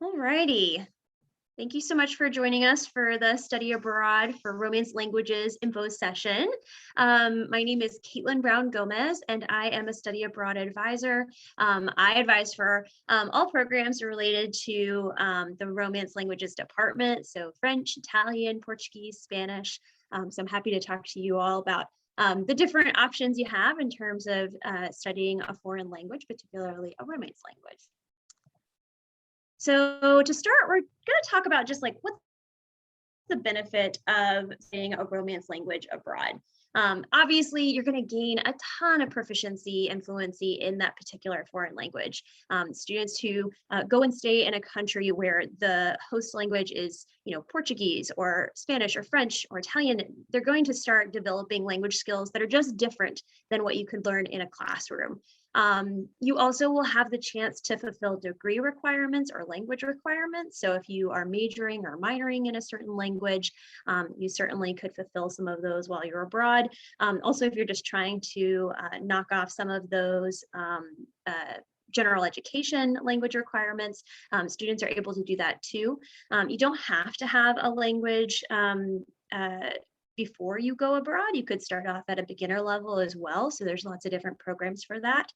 Alrighty. Thank you so much for joining us for the Study Abroad for Romance Languages info session. My name is Caitlin Brown Gomez, and I am a Study Abroad advisor. I advise for all programs related to the Romance Languages department, so French, Italian, Portuguese, Spanish. So I'm happy to talk to you all about the different options you have in terms of studying a foreign language, particularly a Romance language. So to start, we're going to talk about just like what's the benefit of studying a Romance language abroad. Obviously, you're going to gain a ton of proficiency and fluency in that particular foreign language. Students who go and stay in a country where the host language is, Portuguese or Spanish or French or Italian, they're going to start developing language skills that are just different than what you could learn in a classroom. You also will have the chance to fulfill degree requirements or language requirements. So if you are majoring or minoring in a certain language, you certainly could fulfill some of those while you're abroad. Also, if you're just trying to knock off some of those general education language requirements, students are able to do that too. You don't have to have a language before you go abroad. You could start off at a beginner level as well. So there's lots of different programs for that.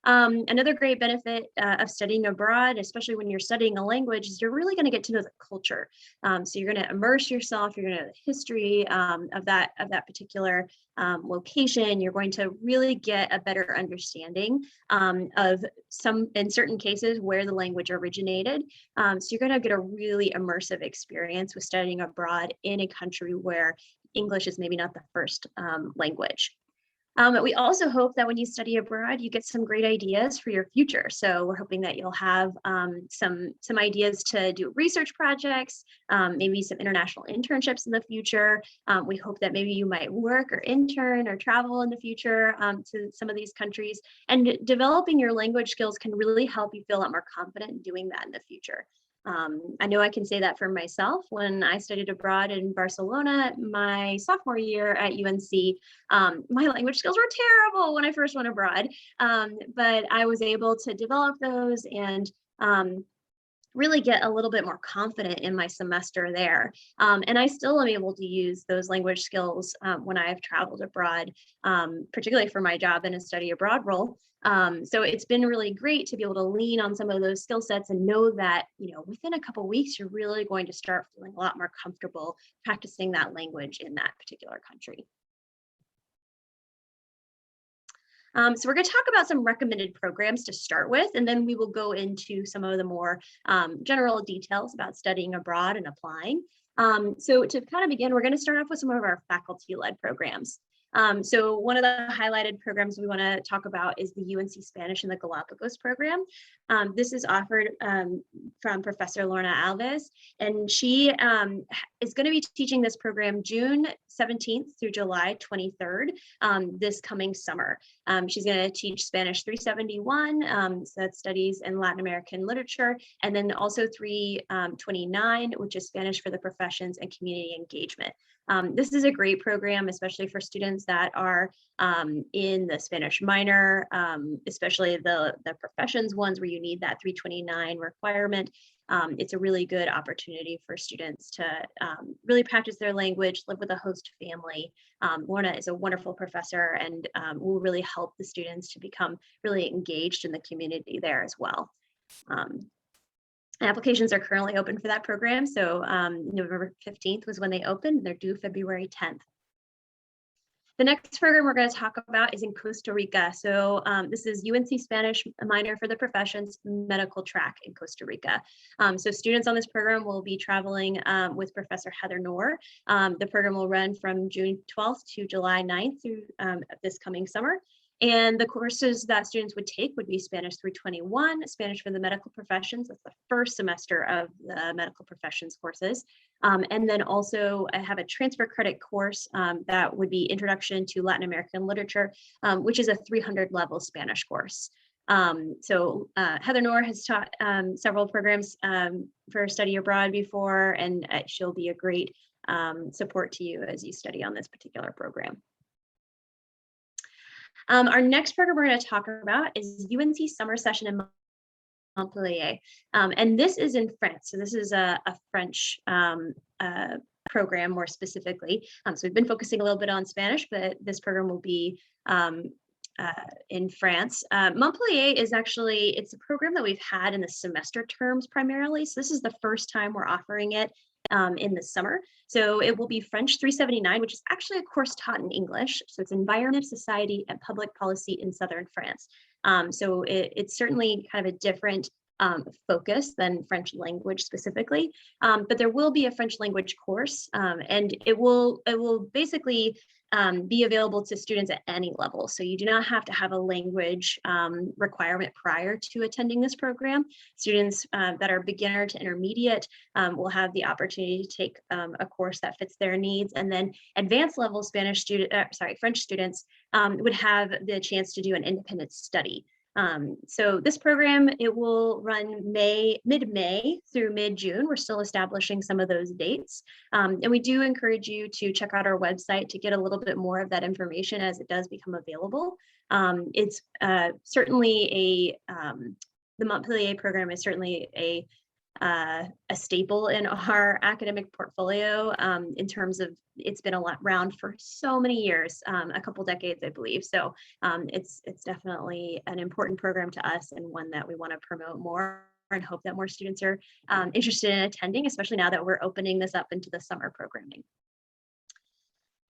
Another great benefit of studying abroad, especially when you're studying a language, is you're really going to get to know the culture. So you're going to immerse yourself. You're going to know the history of that particular location. You're going to really get a better understanding of in certain cases, where the language originated. So you're going to get a really immersive experience with studying abroad in a country where English is maybe not the first language. We also hope that when you study abroad, you get some great ideas for your future. So we're hoping that you'll have some ideas to do research projects, maybe some international internships in the future. We hope that maybe you might work or intern or travel in the future to some of these countries. And developing your language skills can really help you feel a lot more confident in doing that in the future. I know I can say that for myself. When I studied abroad in Barcelona my sophomore year at UNC, my language skills were terrible when I first went abroad, but I was able to develop those and really get a little bit more confident in my semester there. And I still am able to use those language skills when I have traveled abroad, particularly for my job in a study abroad role. So it's been really great to be able to lean on some of those skill sets and know that, within a couple of weeks, you're really going to start feeling a lot more comfortable practicing that language in that particular country. So we're going to talk about some recommended programs to start with, and then we will go into some of the more general details about studying abroad and applying. So to kind of begin, we're going to start off with some of our faculty-led programs. So one of the highlighted programs we want to talk about is the UNC Spanish in the Galapagos program. This is offered from Professor Lorna Alves, and she is going to be teaching this program June 17th through July 23rd this coming summer. She's going to teach Spanish 371, so that's studies in Latin American literature, and then also 329, which is Spanish for the professions and community engagement. This is a great program, especially for students that are in the Spanish minor, especially the professions ones where you need that 329 requirement. It's a really good opportunity for students to really practice their language, live with a host family. Lorna is a wonderful professor and will really help the students to become really engaged in the community there as well. Applications are currently open for that program. So November 15th was when they opened. They're due February 10th. The next program we're going to talk about is in Costa Rica. So this is UNC Spanish minor for the professions medical track in Costa Rica. So students on this program will be traveling with Professor Heather Knorr. The program will run from June 12th to July 9th through this coming summer. And the courses that students would take would be Spanish 321, Spanish for the medical professions. That's the first semester of the medical professions courses. And then also I have a transfer credit course that would be Introduction to Latin American Literature, which is a 300 level Spanish course. So Heather Knorr has taught several programs for study abroad before, and she'll be a great support to you as you study on this particular program. Our next program we're going to talk about is UNC Summer Session in Montpellier. And this is in France. So this is a French program more specifically. So we've been focusing a little bit on Spanish, but this program will be in France. Montpellier is actually, it's a program that we've had in the semester terms primarily. So this is the first time we're offering it in the summer. So it will be French 379, which is actually a course taught in English. So it's Environment, Society, and Public Policy in Southern France. So it's certainly kind of a different focus than French language specifically, but there will be a French language course, and it will basically be available to students at any level. So you do not have to have a language requirement prior to attending this program. Students that are beginner to intermediate will have the opportunity to take a course that fits their needs, and then advanced level French students would have the chance to do an independent study. So this program, it will run mid-May through mid-June. We're still establishing some of those dates. And we do encourage you to check out our website to get a little bit more of that information as it does become available. It's certainly the Montpellier program is certainly a staple in our academic portfolio in terms of it's been around for so many years, a couple decades, I believe. So it's definitely an important program to us and one that we want to promote more and hope that more students are interested in attending, especially now that we're opening this up into the summer programming.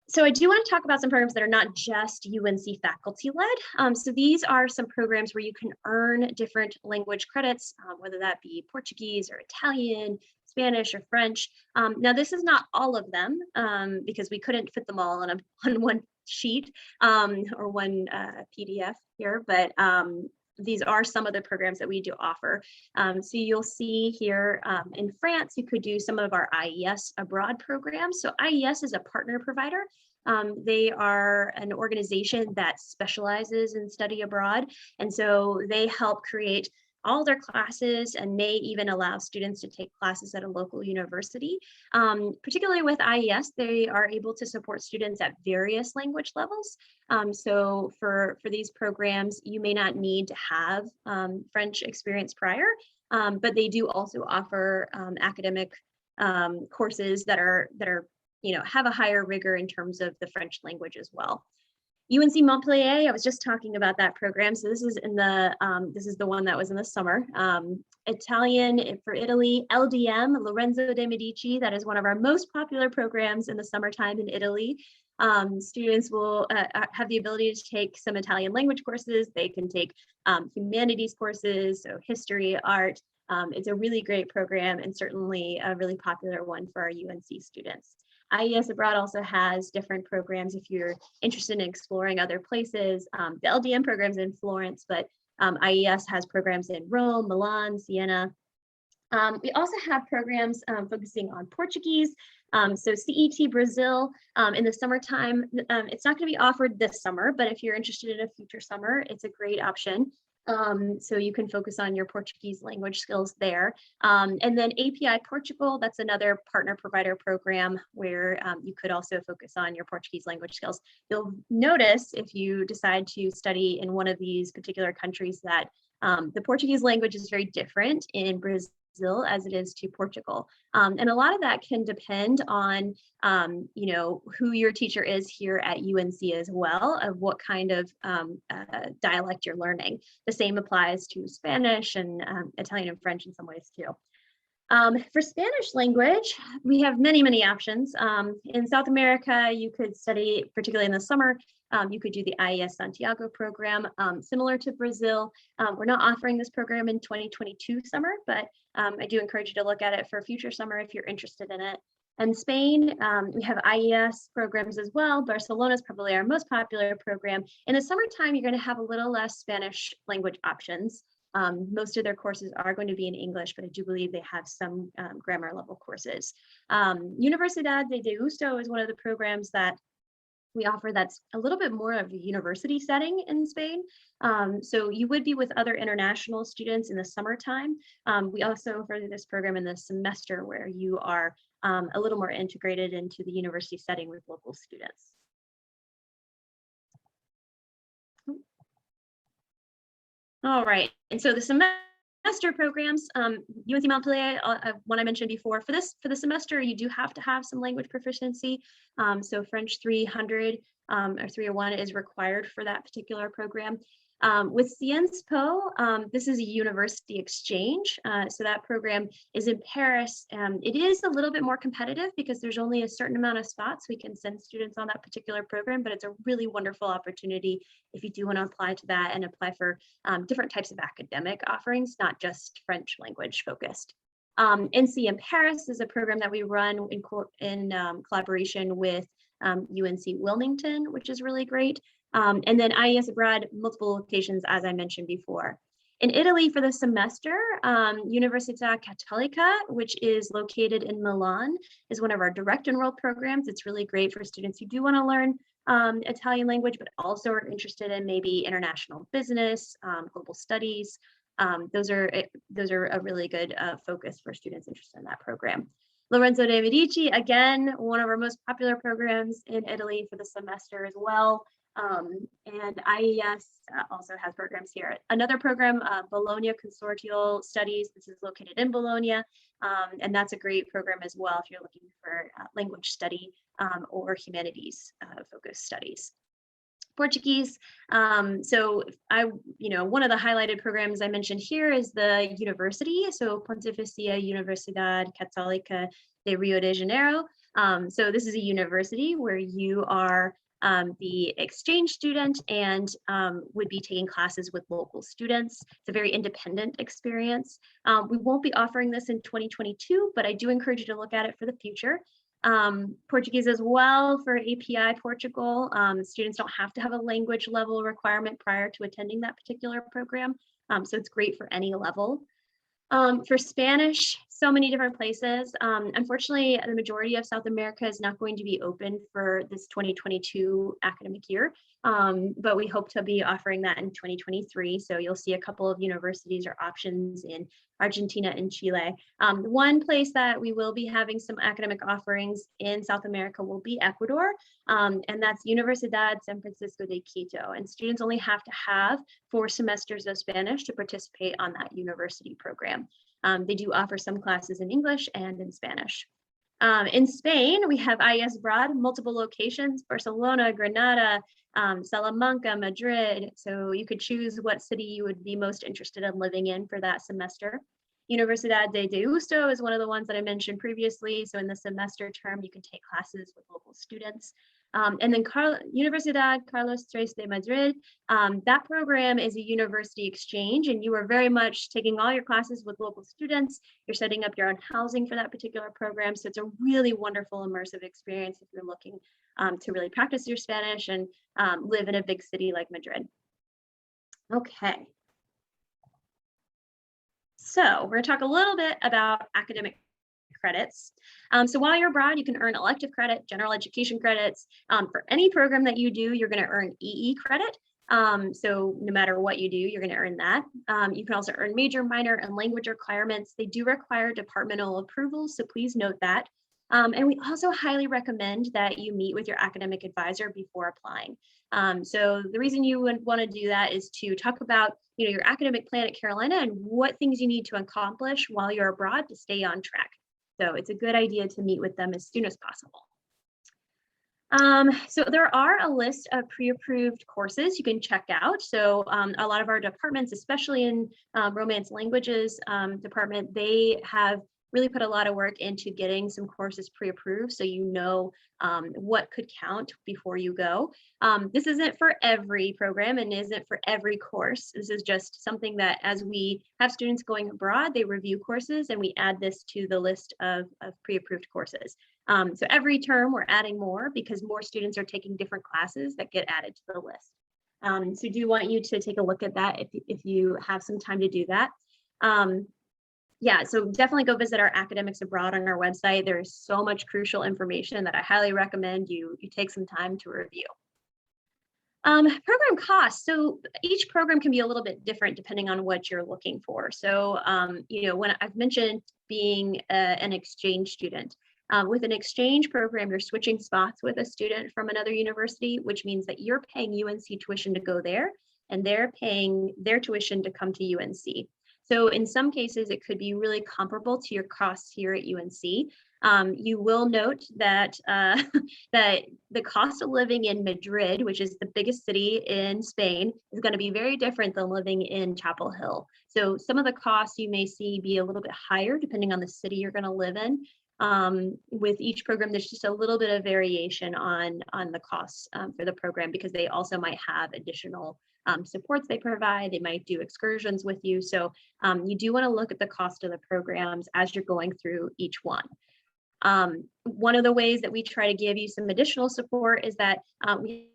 So I do want to talk about some programs that are not just UNC faculty led. So these are some programs where you can earn different language credits, whether that be Portuguese or Italian, Spanish or French. Now this is not all of them because we couldn't fit them all on one sheet or one PDF here, but these are some of the programs that we do offer. So you'll see here in France, you could do some of our IES abroad programs. So IES is a partner provider. They are an organization that specializes in study abroad. And so they help create all their classes and may even allow students to take classes at a local university. Particularly with IES, they are able to support students at various language levels. So for these programs, you may not need to have French experience prior, but they do also offer academic courses that are have a higher rigor in terms of the French language as well. UNC Montpellier, I was just talking about that program. So this is this is the one that was in the summer. Italian for Italy, LDM, Lorenzo de' Medici, that is one of our most popular programs in the summertime in Italy. Students will have the ability to take some Italian language courses. They can take humanities courses, so history, art. It's a really great program and certainly a really popular one for our UNC students. IES Abroad also has different programs if you're interested in exploring other places. The LDM program's in Florence, but IES has programs in Rome, Milan, Siena. We also have programs focusing on Portuguese. So CET Brazil in the summertime, it's not going to be offered this summer, but if you're interested in a future summer, it's a great option. So you can focus on your Portuguese language skills there. And then API Portugal, that's another partner provider program where you could also focus on your Portuguese language skills. You'll notice if you decide to study in one of these particular countries that the Portuguese language is very different in Brazil as it is to Portugal. And a lot of that can depend on, who your teacher is here at UNC as well, of what kind of dialect you're learning. The same applies to Spanish and Italian and French in some ways too. For Spanish language, we have many, many options. In South America, you could study, particularly in the summer, you could do the IES Santiago program, similar to Brazil. We're not offering this program in 2022 summer, but I do encourage you to look at it for future summer if you're interested in it. And Spain, we have IES programs as well. Barcelona is probably our most popular program. In the summertime, you're going to have a little less Spanish language options. Most of their courses are going to be in English, but I do believe they have some grammar level courses. Universidad de Deusto is one of the programs that we offer that's a little bit more of a university setting in Spain. So you would be with other international students in the summertime. We also offer this program in the semester where you are a little more integrated into the university setting with local students. All right, and so the semester semester programs, UNC Montpellier, one I mentioned before, for the semester, you do have to have some language proficiency. So French 300 or 301 is required for that particular program. With Sciences Po, this is a university exchange. So that program is in Paris. It is a little bit more competitive because there's only a certain amount of spots we can send students on that particular program, but it's a really wonderful opportunity if you do want to apply to that and apply for different types of academic offerings, not just French language focused. NC in Paris is a program that we run in collaboration with UNC Wilmington, which is really great. And then IES abroad, multiple locations, as I mentioned before. In Italy for the semester, Università Cattolica, which is located in Milan, is one of our direct enrolled programs. It's really great for students who do want to learn Italian language, but also are interested in maybe international business, global studies. Those are a really good focus for students interested in that program. Lorenzo de' Medici, again, one of our most popular programs in Italy for the semester as well. And IES also has programs here. Another program, Bologna Consortial Studies. This is located in Bologna, and that's a great program as well if you're looking for language study or humanities focused studies. Portuguese. So one of the highlighted programs I mentioned here is the university. So Pontificia Universidade Católica de Rio de Janeiro. So this is a university where you are the exchange student and would be taking classes with local students. It's a very independent experience. We won't be offering this in 2022, but I do encourage you to look at it for the future. Portuguese as well for API Portugal. Students don't have to have a language level requirement prior to attending that particular program. So it's great for any level. For Spanish, so many different places. Unfortunately, the majority of South America is not going to be open for this 2022 academic year, but we hope to be offering that in 2023. So you'll see a couple of universities or options in Argentina and Chile. One place that we will be having some academic offerings in South America will be Ecuador, and that's Universidad San Francisco de Quito. And students only have to have 4 semesters of Spanish to participate on that university program. They do offer some classes in English and in Spanish. In Spain, we have IES abroad, multiple locations, Barcelona, Granada, Salamanca, Madrid. So you could choose what city you would be most interested in living in for that semester. Universidad de Deusto is one of the ones that I mentioned previously. So in the semester term, you can take classes with local students. And then Universidad Carlos III de Madrid, that program is a university exchange, and you are very much taking all your classes with local students. You're setting up your own housing for that particular program. So it's a really wonderful immersive experience if you're looking to really practice your Spanish and live in a big city like Madrid. Okay. So we're going to talk a little bit about academic credits. So while you're abroad, you can earn elective credit, general education credits. For any program that you do, you're going to earn EE credit. So no matter what you do, you're going to earn that. You can also earn major, minor, and language requirements. They do require departmental approval, so please note that. And we also highly recommend that you meet with your academic advisor before applying. So the reason you would want to do that is to talk about your academic plan at Carolina and what things you need to accomplish while you're abroad to stay on track. So it's a good idea to meet with them as soon as possible. So there are a list of pre-approved courses you can check out. So a lot of our departments, especially in Romance Languages department, they have really put a lot of work into getting some courses pre-approved so you know what could count before you go. This isn't for every program and isn't for every course. This is just something that as we have students going abroad, they review courses and we add this to the list of pre-approved courses. So every term we're adding more because more students are taking different classes that get added to the list. So do want you to take a look at that if you have some time to do that. Yeah, so definitely go visit our Academics Abroad on our website. There's so much crucial information that I highly recommend you take some time to review. Program costs. So each program can be a little bit different depending on what you're looking for. So, when I've mentioned being an exchange student, with an exchange program, you're switching spots with a student from another university, which means that you're paying UNC tuition to go there and they're paying their tuition to come to UNC. So in some cases, it could be really comparable to your costs here at UNC. You will note that that the cost of living in Madrid, which is the biggest city in Spain, is going to be very different than living in Chapel Hill. So some of the costs you may see be a little bit higher depending on the city you're going to live in. With each program, there's just a little bit of variation on the costs for the program, because they also might have additional supports they provide. They might do excursions with you. So you do want to look at the cost of the programs as you're going through each one. One of the ways that we try to give you some additional support is that we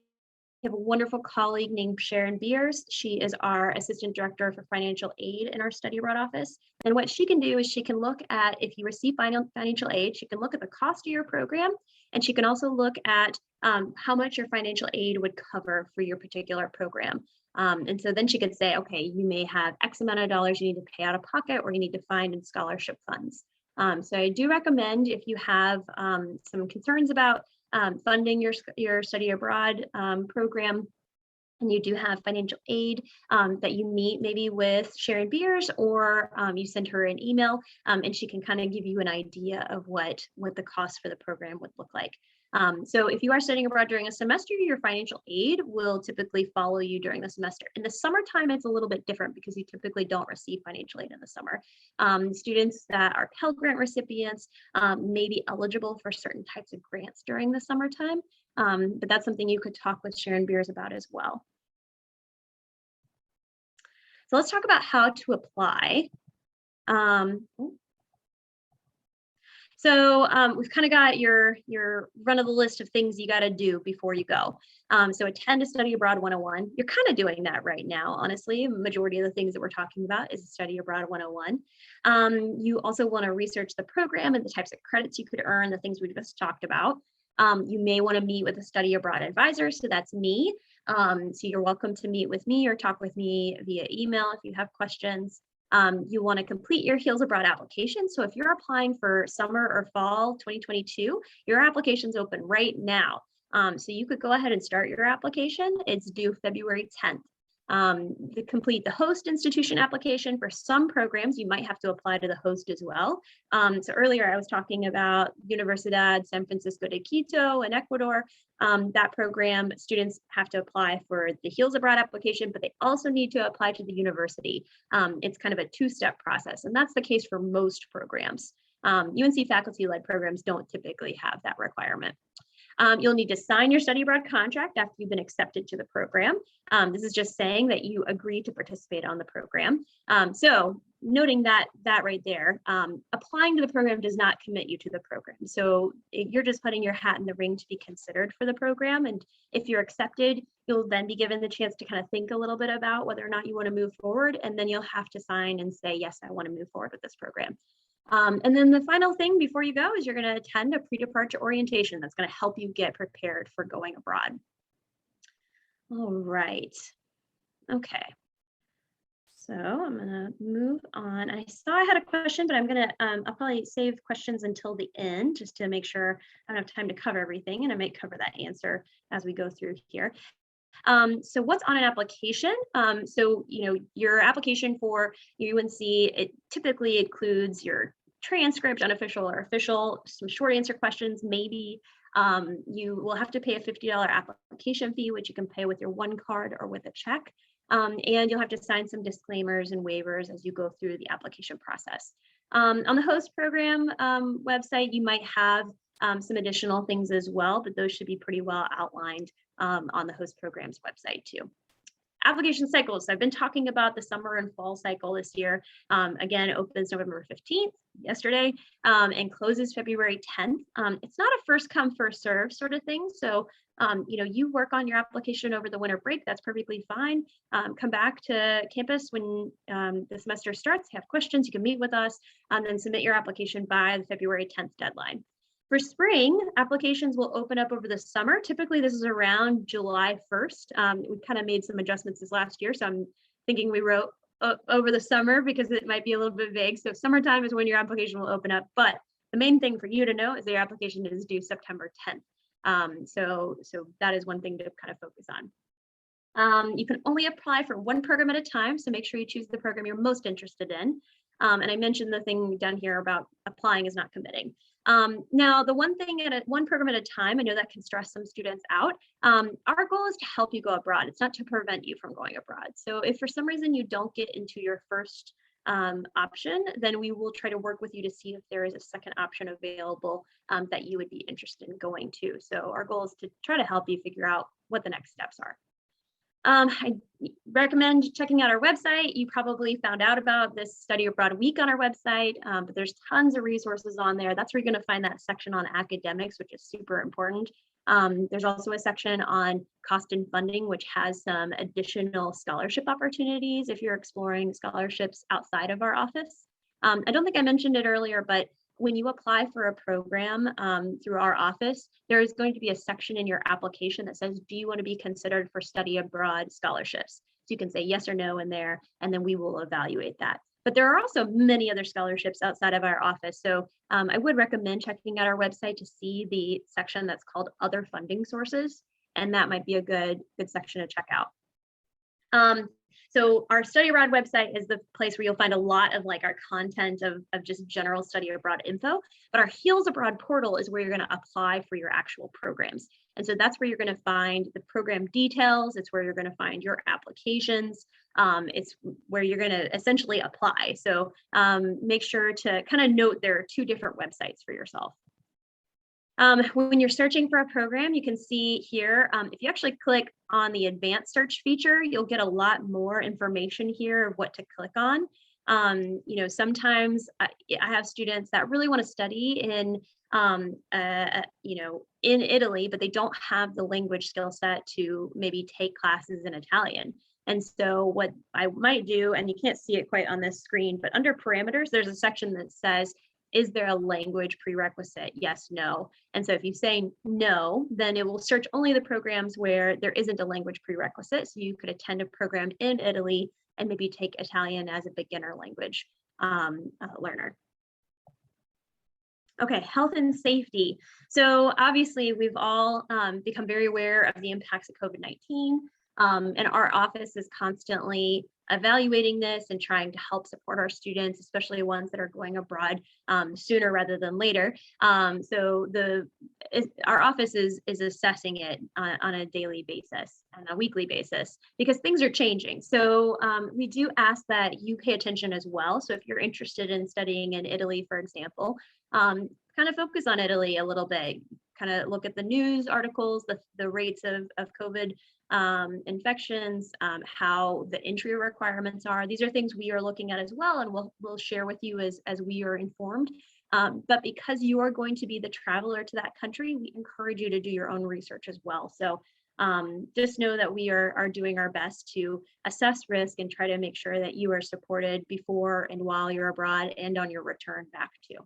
have a wonderful colleague named Sharon Beers. She is our Assistant Director for Financial Aid in our study abroad office. And what she can do is she can look at, if you receive financial aid, she can look at the cost of your program, and she can also look at how much your financial aid would cover for your particular program. And so then she could say, okay, you may have X amount of dollars you need to pay out of pocket, or you need to find in scholarship funds. So I do recommend, if you have some concerns about funding your study abroad program, and you do have financial aid, that you meet maybe with Sharon Beers, or you send her an email, and she can kind of give you an idea of what the cost for the program would look like. So if you are studying abroad during a semester, your financial aid will typically follow you during the semester. In the summertime, it's a little bit different because you typically don't receive financial aid in the summer. Students that are Pell Grant recipients may be eligible for certain types of grants during the summertime, but that's something you could talk with Sharon Beers about as well. So let's talk about how to apply. So we've kind of got your run of the list of things you got to do before you go. So attend a Study Abroad 101. You're kind of doing that right now, honestly. Majority of the things that we're talking about is Study Abroad 101. You also want to research the program and the types of credits you could earn, the things we just talked about. You may want to meet with a Study Abroad advisor, so that's me. So you're welcome to meet with me or talk with me via email if you have questions. You want to complete your Heels Abroad application. So if you're applying for summer or fall 2022, your application's open right now. So you could go ahead and start your application. It's due February 10th. To complete the host institution application. For some programs, you might have to apply to the host as well. So earlier I was talking about Universidad San Francisco de Quito in Ecuador. That program, students have to apply for the Heels Abroad application, but they also need to apply to the university. It's kind of a two-step process, and that's the case for most programs. UNC faculty-led programs don't typically have that requirement. You'll need to sign your study abroad contract after you've been accepted to the program. This is just saying that you agree to participate on the program. So noting that right there, applying to the program does not commit you to the program. So you're just putting your hat in the ring to be considered for the program. And if you're accepted, you'll then be given the chance to kind of think a little bit about whether or not you want to move forward. And then you'll have to sign and say, yes, I want to move forward with this program. And then the final thing before you go is you're going to attend a pre-departure orientation that's going to help you get prepared for going abroad. All right. Okay. So I'm going to move on. I saw I had a question, but I'm going to, I'll probably save questions until the end just to make sure I don't have time to cover everything, and I might cover that answer as we go through here. So what's on an application? So, your application for UNC, it typically includes your transcript, unofficial or official, some short answer questions, maybe. You will have to pay a $50 application fee, which you can pay with your one card or with a check. And you'll have to sign some disclaimers and waivers as you go through the application process. On the host program website, you might have some additional things as well, but those should be pretty well outlined on the host program's website too. Application cycles. I've been talking about the summer and fall cycle this year. Again, it opens November 15th, yesterday, and closes February 10th. It's not a first come, first serve sort of thing. So, you work on your application over the winter break, that's perfectly fine. Come back to campus when the semester starts, have questions, you can meet with us, and then submit your application by the February 10th deadline. For spring, applications will open up over the summer. Typically, this is around July 1st. We kind of made some adjustments this last year, so I'm thinking we wrote over the summer because it might be a little bit vague. So summertime is when your application will open up, but the main thing for you to know is that your application is due September 10th. So that is one thing to kind of focus on. You can only apply for one program at a time, so make sure you choose the program you're most interested in. And I mentioned the thing down here about applying is not committing. Now, the one thing one program at a time, I know that can stress some students out. Our goal is to help you go abroad. It's not to prevent you from going abroad. So if for some reason you don't get into your first option, then we will try to work with you to see if there is a second option available that you would be interested in going to. So our goal is to try to help you figure out what the next steps are. I recommend checking out our website. You probably found out about this Study Abroad Week on our website, but there's tons of resources on there. That's where you're going to find that section on academics, which is super important. There's also a section on cost and funding, which has some additional scholarship opportunities if you're exploring scholarships outside of our office. I don't think I mentioned it earlier, but when you apply for a program through our office, there is going to be a section in your application that says, do you want to be considered for study abroad scholarships? So you can say yes or no in there, and then we will evaluate that. But there are also many other scholarships outside of our office. So I would recommend checking out our website to see the section that's called other funding sources. And that might be a good section to check out. So our study abroad website is the place where you'll find a lot of like our content of just general study abroad info, but our Heels Abroad portal is where you're going to apply for your actual programs. And so that's where you're going to find the program details. It's where you're going to find your applications. It's where you're going to essentially apply. So make sure to kind of note there are two different websites for yourself. When you're searching for a program, you can see here, if you actually click on the advanced search feature, you'll get a lot more information here of what to click on. Sometimes I have students that really want to study in Italy, but they don't have the language skill set to maybe take classes in Italian. And so what I might do, and you can't see it quite on this screen, but under parameters, there's a section that says, is there a language prerequisite? Yes, no. And so if you say no, then it will search only the programs where there isn't a language prerequisite. So you could attend a program in Italy and maybe take Italian as a beginner language learner. Okay, health and safety. So obviously we've all become very aware of the impacts of COVID-19. And our office is constantly evaluating this and trying to help support our students, especially ones that are going abroad sooner rather than later. So our office is assessing it on a daily basis and a weekly basis because things are changing. So we do ask that you pay attention as well. So if you're interested in studying in Italy, for example, kind of focus on Italy a little bit, kind of look at the news articles, the rates of COVID infections, how the entry requirements are. These are things we are looking at as well, and we'll share with you as we are informed. But because you are going to be the traveler to that country, we encourage you to do your own research as well. So just know that we are doing our best to assess risk and try to make sure that you are supported before and while you're abroad and on your return back too.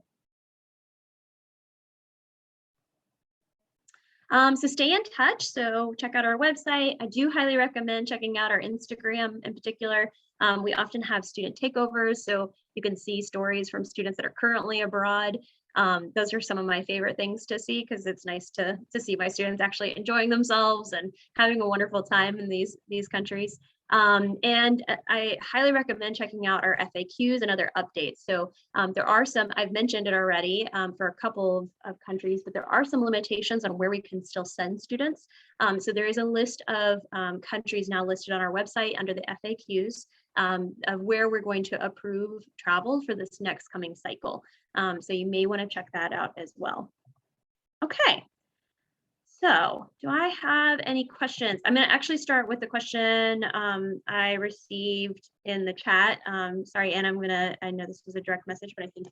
So stay in touch. So check out our website. I do highly recommend checking out our Instagram in particular. We often have student takeovers, so you can see stories from students that are currently abroad. Those are some of my favorite things to see because it's nice to see my students actually enjoying themselves and having a wonderful time in these countries. And I highly recommend checking out our FAQs and other updates. So there are some, I've mentioned it already for a couple of countries, but there are some limitations on where we can still send students. So there is a list of countries now listed on our website under the FAQs of where we're going to approve travel for this next coming cycle. So you may want to check that out as well. Okay. So do I have any questions? I'm going to actually start with the question I received in the chat. Sorry, Anna, I know this was a direct message, but I think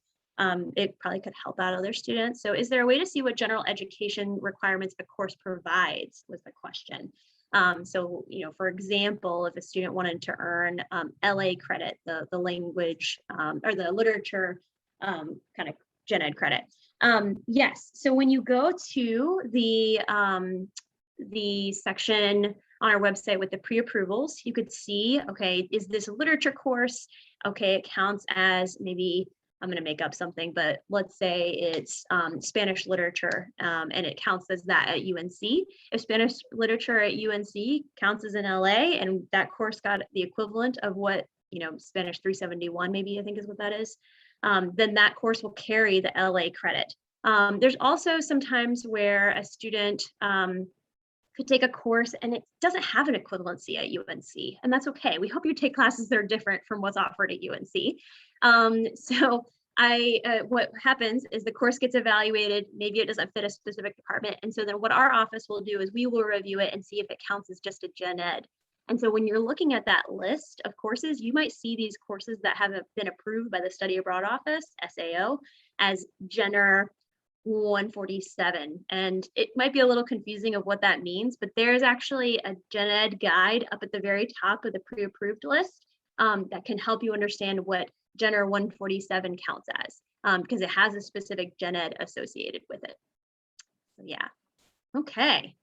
it probably could help out other students. So is there a way to see what general education requirements the course provides was the question. So, for example, if a student wanted to earn LA credit, the language or the literature kind of gen ed credit. Yes, so when you go to the section on our website with the pre-approvals, you could see, okay, is this a literature course? Okay, it counts as maybe I'm going to make up something, but let's say it's Spanish literature, and it counts as that at UNC. If Spanish literature at UNC counts as in LA, and that course got the equivalent of what, Spanish 371, maybe I think is what that is, then that course will carry the LA credit. There's also sometimes where a student could take a course and it doesn't have an equivalency at UNC, and that's okay. We hope you take classes that are different from what's offered at UNC. So what happens is the course gets evaluated, maybe it doesn't fit a specific department, and so then what our office will do is we will review it and see if it counts as just a gen ed. And so when you're looking at that list of courses, you might see these courses that have been approved by the Study Abroad Office, SAO, as Gen 147, and it might be a little confusing of what that means, but there's actually a gen ed guide up at the very top of the pre-approved list that can help you understand what Gen 147 counts as, because it has a specific gen ed associated with it. So yeah, okay.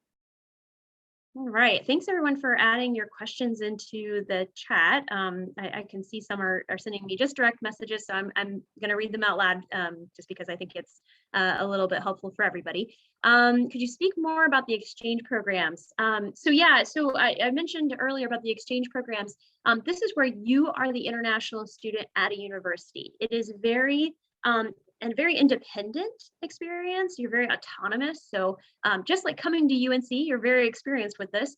All right, thanks everyone for adding your questions into the chat. I can see some are sending me just direct messages, so I'm going to read them out loud just because I think it's a little bit helpful for everybody. Could you speak more about the exchange programs? So I mentioned earlier about the exchange programs. This is where you are the international student at a university. It is very independent experience. You're very autonomous. So just like coming to UNC, you're very experienced with this.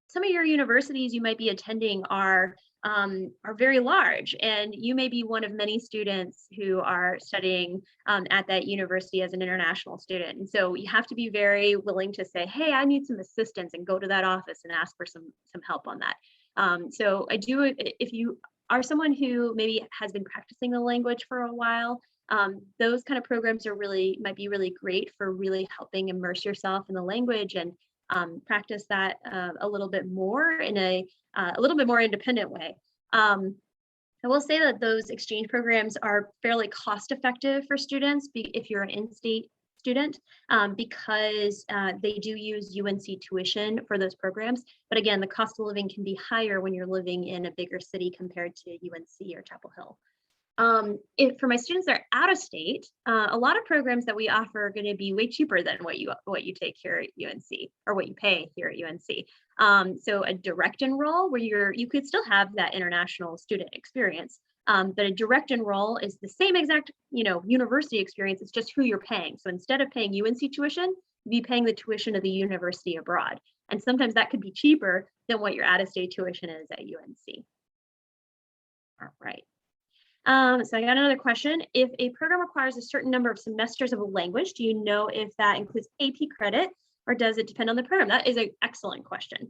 Some of your universities you might be attending are very large, and you may be one of many students who are studying at that university as an international student. And so you have to be very willing to say, hey, I need some assistance, and go to that office and ask for some help on that. So if you are someone who maybe has been practicing the language for a while, those kind of programs might be really great for really helping immerse yourself in the language and practice that a little bit more in a little bit more independent way. I will say that those exchange programs are fairly cost effective for students if you're an in-state student, because they do use UNC tuition for those programs. But again, the cost of living can be higher when you're living in a bigger city compared to UNC or Chapel Hill. For my students that are out of state, a lot of programs that we offer are going to be way cheaper than what you take here at UNC, or what you pay here at UNC. So a direct enroll where you could still have that international student experience, but a direct enroll is the same exact university experience. It's just who you're paying. So instead of paying UNC tuition, you'd be paying the tuition of the university abroad, and sometimes that could be cheaper than what your out-of-state tuition is at UNC. All right. So I got another question. If a program requires a certain number of semesters of a language, do you know if that includes AP credit, or does it depend on the program? That is an excellent question.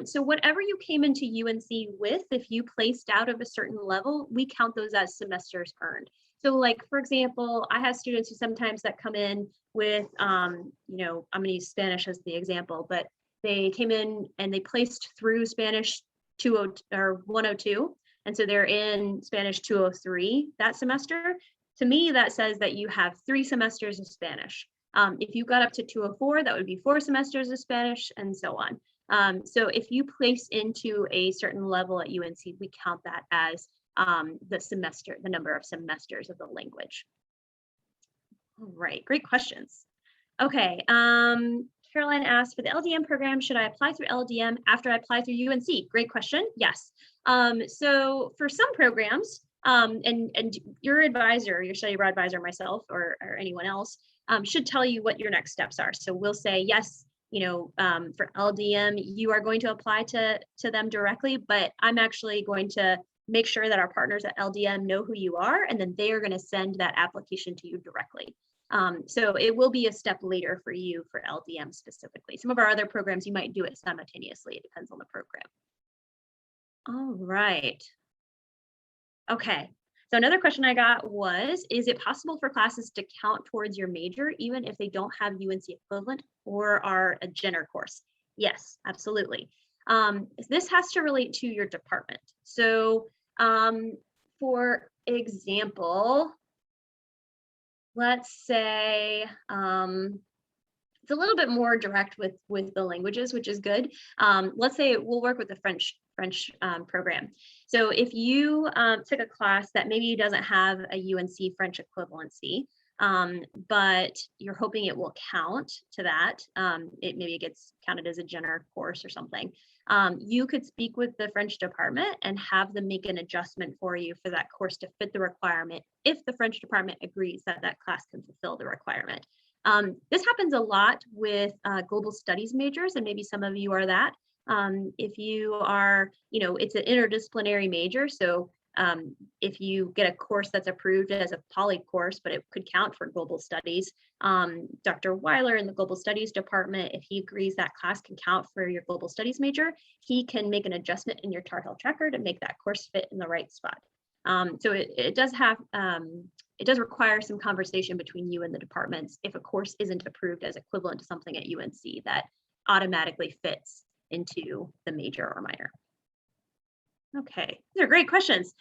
So whatever you came into UNC with, if you placed out of a certain level, we count those as semesters earned. So like, for example, I have students who sometimes that come in with, I'm going to use Spanish as the example, but they came in and they placed through Spanish 102. And so they're in Spanish 203 that semester. To me, that says that you have 3 semesters of Spanish. If you got up to 204, that would be 4 semesters of Spanish, and so on. So if you place into a certain level at UNC, we count that as the number of semesters of the language. All right, great questions. Okay, Caroline asked, for the LDM program, should I apply through LDM after I apply through UNC? Great question. Yes. So for some programs, and your advisor, your study abroad advisor, myself, or anyone else, should tell you what your next steps are. So we'll say, yes, for LDM, you are going to apply to them directly, but I'm actually going to make sure that our partners at LDM know who you are, and then they are going to send that application to you directly. So it will be a step later for you for LDM specifically. Some of our other programs, you might do it simultaneously. It depends on the program. All right. Okay. So another question I got was, is it possible for classes to count towards your major, even if they don't have UNC equivalent or are a general course? Yes, absolutely. This has to relate to your department. So for example, let's say it's a little bit more direct with the languages, which is good. Let's say we'll work with the French program. So if you took a class that maybe doesn't have a UNC French equivalency, but you're hoping it will count to that, maybe it gets counted as a general course or something, you could speak with the French department and have them make an adjustment for you for that course to fit the requirement if the French department agrees that that class can fulfill the requirement. This happens a lot with global studies majors, and maybe some of you are that. If you are, it's an interdisciplinary major, so if you get a course that's approved as a poly course, but it could count for global studies, Dr. Weiler in the global studies department, if he agrees that class can count for your global studies major, he can make an adjustment in your Tar Heel tracker to make that course fit in the right spot. So it does require some conversation between you and the departments if a course isn't approved as equivalent to something at UNC that automatically fits into the major or minor. Okay, these are great questions.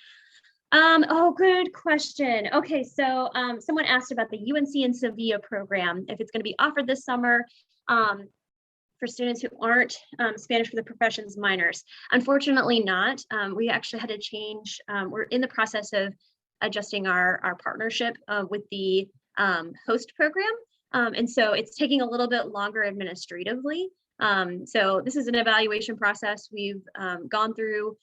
Oh, good question. Okay, so someone asked about the UNC and Sevilla program, if it's going to be offered this summer for students who aren't Spanish for the Professions minors. Unfortunately not. We actually had to change, we're in the process of adjusting our partnership with the host program. And so it's taking a little bit longer administratively. So this is an evaluation process we've gone through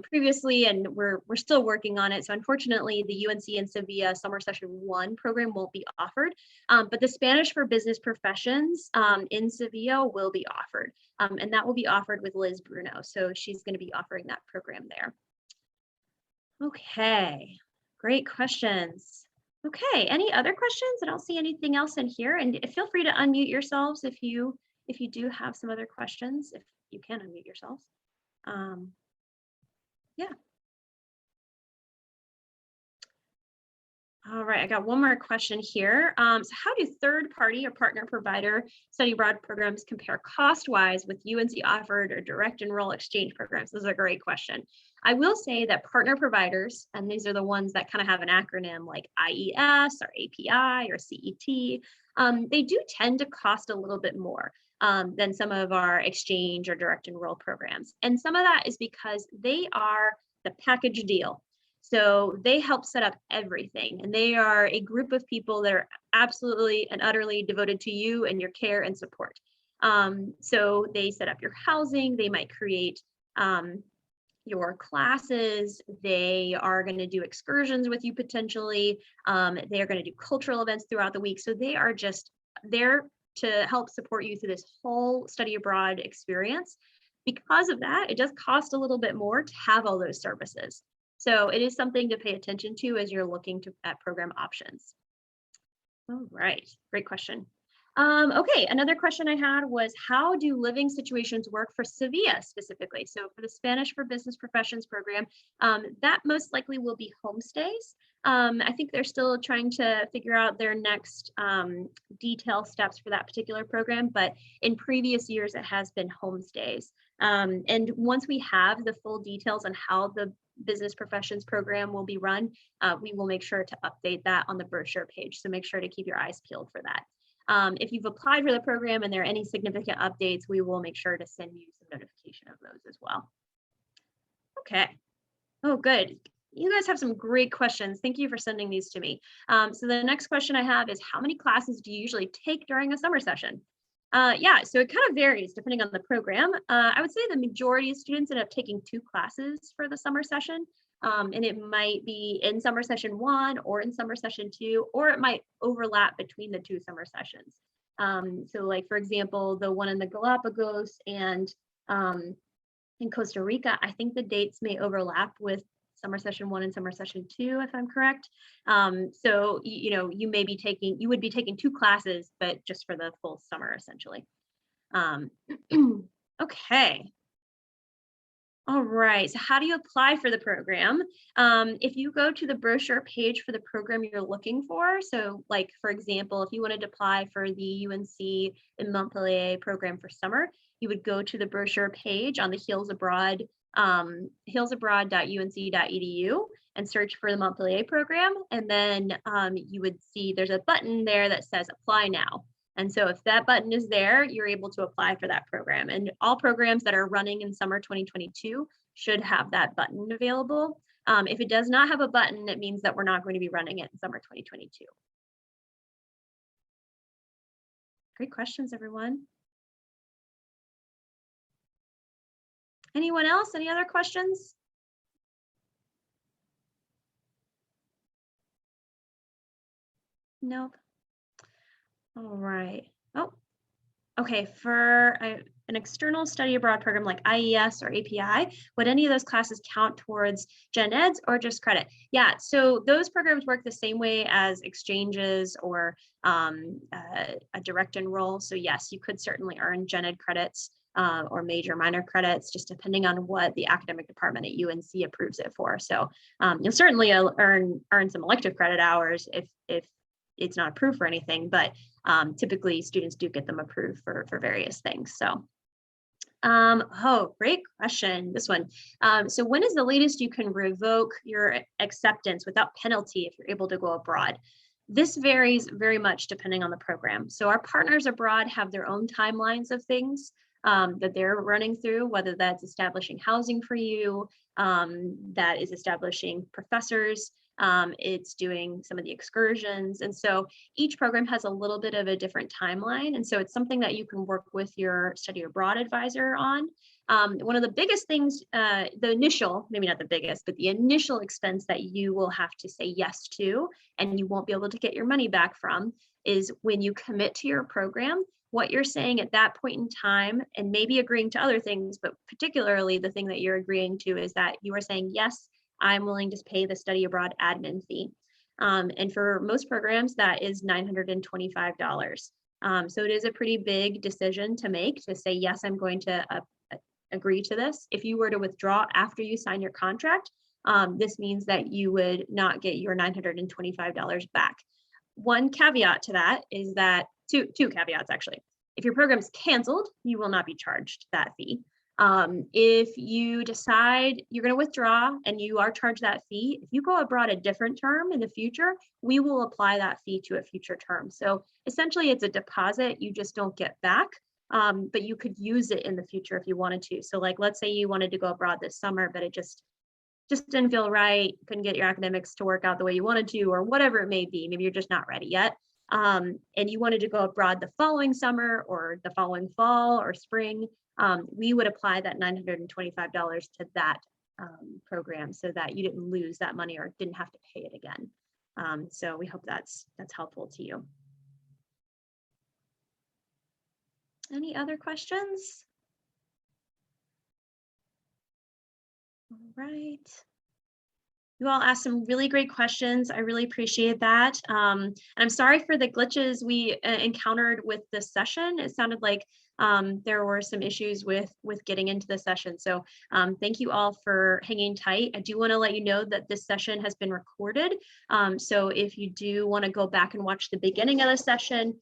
previously, and we're still working on it. So unfortunately, the UNC and Sevilla Summer Session 1 program won't be offered, but the Spanish for Business Professions in Sevilla will be offered, and that will be offered with Liz Bruno. So she's going to be offering that program there. Okay, great questions. Okay, any other questions? I don't see anything else in here, and feel free to unmute yourselves if you do have some other questions, if you can unmute yourselves. Yeah. All right, I got one more question here. So how do third-party or partner provider study abroad programs compare cost-wise with UNC offered or direct enroll exchange programs? This is a great question. I will say that partner providers, and these are the ones that kind of have an acronym like IES or API or CET, they do tend to cost a little bit more than some of our exchange or direct enroll programs. And some of that is because they are the package deal. So they help set up everything, and they are a group of people that are absolutely and utterly devoted to you and your care and support. So they set up your housing, they might create your classes, they are going to do excursions with you potentially, they are going to do cultural events throughout the week. So they are just there to help support you through this whole study abroad experience. Because of that, it does cost a little bit more to have all those services. So it is something to pay attention to as you're looking at program options. All right, great question. Okay, another question I had was, how do living situations work for Sevilla specifically? So for the Spanish for Business Professions program, that most likely will be homestays. I think they're still trying to figure out their next detail steps for that particular program, but in previous years it has been homestays. And once we have the full details on how the Business Professions program will be run, we will make sure to update that on the brochure page. So make sure to keep your eyes peeled for that. If you've applied for the program and there are any significant updates, we will make sure to send you some notification of those as well. Okay. Oh, good. You guys have some great questions. Thank you for sending these to me. So the next question I have is, how many classes do you usually take during a summer session? Yeah, so it kind of varies depending on the program. I would say the majority of students end up taking 2 classes for the summer session. And it might be in summer session 1 or in summer session 2, or it might overlap between the 2 summer sessions. So like, for example, the one in the Galapagos and in Costa Rica, I think the dates may overlap with summer session 1 and summer session 2, if I'm correct. So, you would be taking 2 classes, but just for the full summer, essentially. Okay. All right, so how do you apply for the program? If you go to the brochure page for the program you're looking for, so like, for example, if you wanted to apply for the UNC in Montpellier program for summer, you would go to the brochure page on the Heels Abroad, heelsabroad.unc.edu, and search for the Montpellier program. And then you would see there's a button there that says apply now. And so if that button is there, you're able to apply for that program. And all programs that are running in summer 2022 should have that button available. If it does not have a button, it means that we're not going to be running it in summer 2022. Great questions, everyone. Anyone else? Any other questions? Nope. All right. Oh, okay. For an external study abroad program like IES or API, would any of those classes count towards gen eds or just credit? Yeah, so those programs work the same way as exchanges or a direct enroll. So yes, you could certainly earn gen ed credits or major minor credits, just depending on what the academic department at UNC approves it for. So you'll certainly earn some elective credit hours if it's not approved for anything, but typically students do get them approved for various things. So, oh, great question, this one. So when is the latest you can revoke your acceptance without penalty if you're able to go abroad? This varies very much depending on the program. So our partners abroad have their own timelines of things that they're running through, whether that's establishing housing for you, that is establishing professors, it's doing some of the excursions. And so each program has a little bit of a different timeline. And so it's something that you can work with your study abroad advisor on. One of the biggest things, the initial, maybe not the biggest, but the initial expense that you will have to say yes to, and you won't be able to get your money back from, is when you commit to your program, what you're saying at that point in time, and maybe agreeing to other things, but particularly the thing that you're agreeing to is that you are saying, yes, I'm willing to pay the study abroad admin fee. And for most programs, that is $925. So it is a pretty big decision to make, to say, yes, I'm going to agree to this. If you were to withdraw after you sign your contract, this means that you would not get your $925 back. One caveat to that is that, two caveats actually. If your program's canceled, you will not be charged that fee. If you decide you're going to withdraw and you are charged that fee, if you go abroad a different term in the future, we will apply that fee to a future term. So essentially it's a deposit you just don't get back, but you could use it in the future if you wanted to. So like, let's say you wanted to go abroad this summer, but it just didn't feel right, couldn't get your academics to work out the way you wanted to, or whatever it may be. Maybe you're just not ready yet. And you wanted to go abroad the following summer or the following fall or spring, we would apply that $925 to that program so that you didn't lose that money or didn't have to pay it again. So we hope that's helpful to you. Any other questions? All right. You all asked some really great questions. I really appreciate that. And I'm sorry for the glitches we encountered with this session. It sounded like there were some issues with getting into the session. So thank you all for hanging tight. I do want to let you know that this session has been recorded. So if you do want to go back and watch the beginning of the session,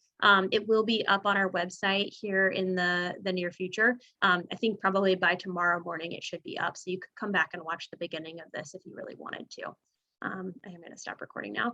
it will be up on our website here in the near future. I think probably by tomorrow morning it should be up. So you could come back and watch the beginning of this if you really wanted to. I am going to stop recording now.